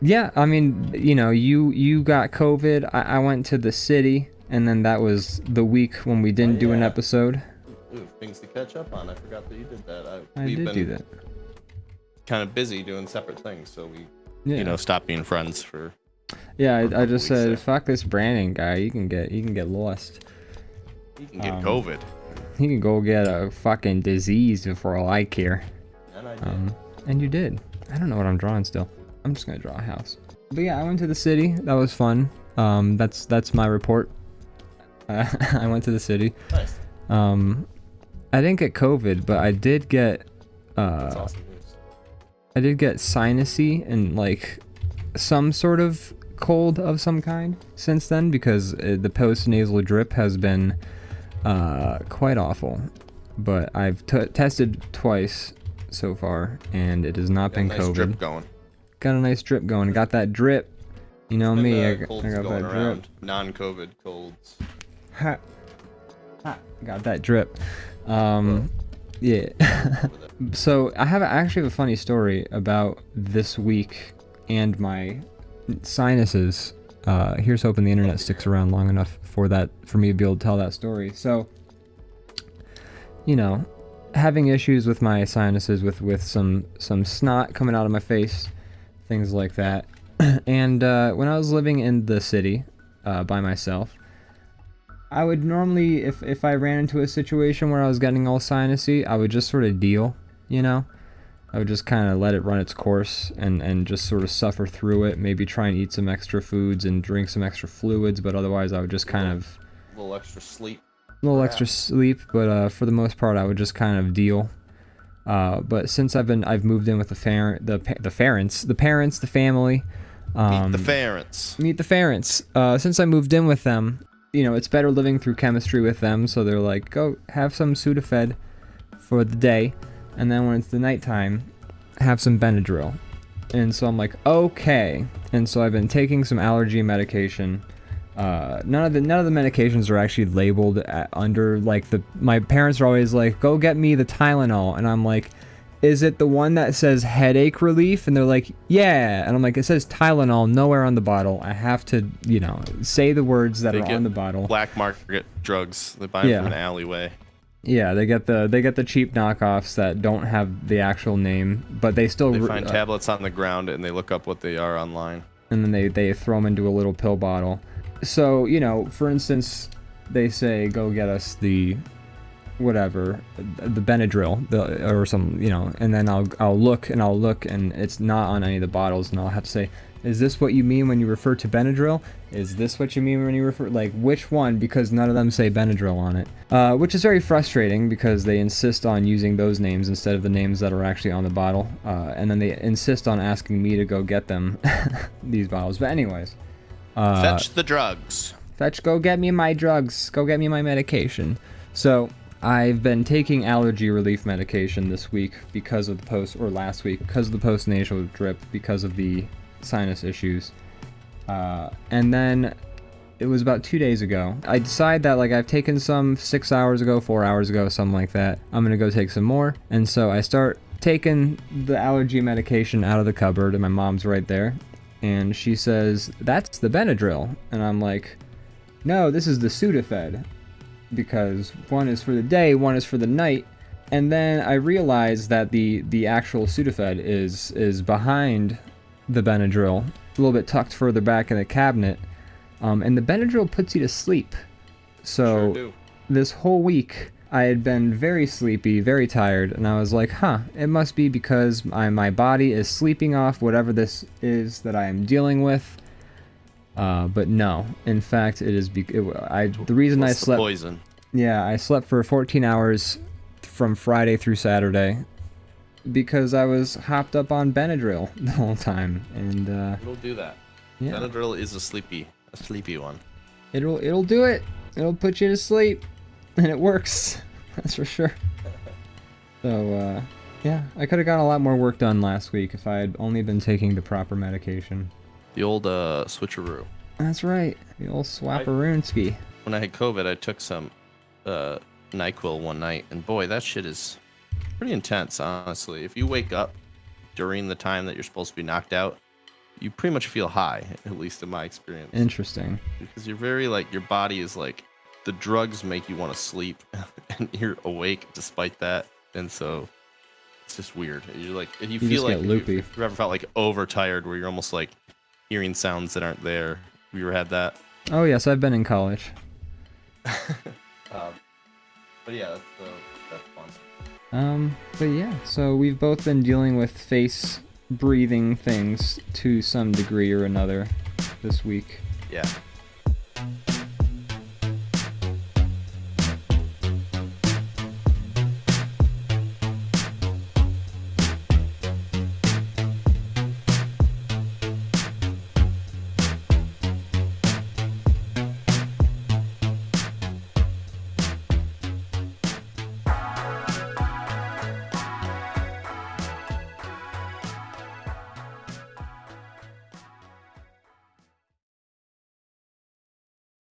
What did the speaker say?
Yeah, I mean, you got COVID. I went to the city, and then that was the week when we didn't do an episode. Ooh, things to catch up on. I forgot that you did that. We've been do that. kind of busy doing separate things, so we, Yeah. stopped being friends for. Yeah, for a I couple just weeks said, there. fuck this Brandon guy. You can get lost. You can get COVID. He can go get a fucking disease for all I care. And I did. And you did. I don't know what I'm drawing still. I'm just gonna draw a house. But yeah, I went to the city. That was fun. That's my report. I went to the city. Nice. I didn't get COVID, but I did get That's awesome news. I did get sinusy and like some sort of cold of some kind since then, because the post-nasal drip has been quite awful. But I've tested twice so far, and it has not been Nice COVID. drip going. Got a nice drip going. Got that drip. You know me. I got Colds that going drip. around. Non-COVID colds. Ha. Ha. Got that drip. Yeah. So I actually have a funny story about this week and my sinuses. Here's hoping the internet sticks around long enough for me to be able to tell that story. So, having issues with my sinuses, with some snot coming out of my face, things like that. And when I was living in the city by myself, I would normally, if I ran into a situation where I was getting all sinusy, I would just sort of deal, I would just kind of let it run its course and just sort of suffer through it, maybe try and eat some extra foods and drink some extra fluids, but otherwise I would just kind of... A little extra sleep. Extra sleep, but for the most part I would just kind of deal. But since I've moved in with the parents, the family. Meet the parents. Meet the parents. Since I moved in with them, it's better living through chemistry with them, so they're like, go have some Sudafed for the day, and then when it's the nighttime, have some Benadryl. And so I'm like, okay. And so I've been taking some allergy medication. None of the medications are actually labeled under, like, my parents are always like, go get me the Tylenol, and I'm like, is it the one that says headache relief? And they're like, yeah. And I'm like, it says Tylenol nowhere on the bottle. I have to, say the words that are on the bottle. Black market drugs. They buy them from an alleyway. Yeah, they get the cheap knockoffs that don't have the actual name, but they find tablets on the ground and they look up what they are online. And then they throw them into a little pill bottle. So, for instance, they say, go get us the whatever, the Benadryl, or some, and then I'll look and it's not on any of the bottles, and I'll have to say, is this what you mean when you refer to Benadryl? Is this what you mean when you refer, like, which one? Because none of them say Benadryl on it, which is very frustrating because they insist on using those names instead of the names that are actually on the bottle, and then they insist on asking me to go get them these bottles. But anyways, fetch the drugs. Go get me my drugs. Go get me my medication. So I've been taking allergy relief medication this week because of last week because of the post-nasal drip, because of the sinus issues. And then it was about 2 days ago, I decide that, like, I've taken some 6 hours ago, 4 hours ago, something like that. I'm gonna go take some more. And so I start taking the allergy medication out of the cupboard, and my mom's right there. And she says, that's the Benadryl. And I'm like, no, this is the Sudafed. Because one is for the day, one is for the night. And then I realized that the actual Sudafed is behind the Benadryl, a little bit tucked further back in the cabinet. And the Benadryl puts you to sleep. So Sure do. This whole week I had been very sleepy, very tired, and I was like, it must be because my body is sleeping off whatever this is that I am dealing with. But no, in fact, it is the reason I slept. Poison. Yeah, I slept for 14 hours from Friday through Saturday because I was hopped up on Benadryl the whole time, and It'll do that. yeah, Benadryl is a sleepy one. it'll do it. It'll put you to sleep, and it works. That's for sure. So yeah, I could have gotten a lot more work done last week if I had only been taking the proper medication. The old switcheroo. That's right, the old swapperoonski. When I had COVID, I took some NyQuil one night, and boy, that shit is pretty intense, honestly. If you wake up during the time that you're supposed to be knocked out, you pretty much feel high, at least in my experience. Interesting. Because you're very like your body is like the drugs make you want to sleep, and you're awake despite that, and so it's just weird. You're like you feel just like get loopy. You've ever felt like overtired, where you're almost like hearing sounds that aren't there. Have you ever had that? Oh yes, I've been in college. But yeah, that's fun. But yeah, so we've both been dealing with face breathing things to some degree or another this week. Yeah.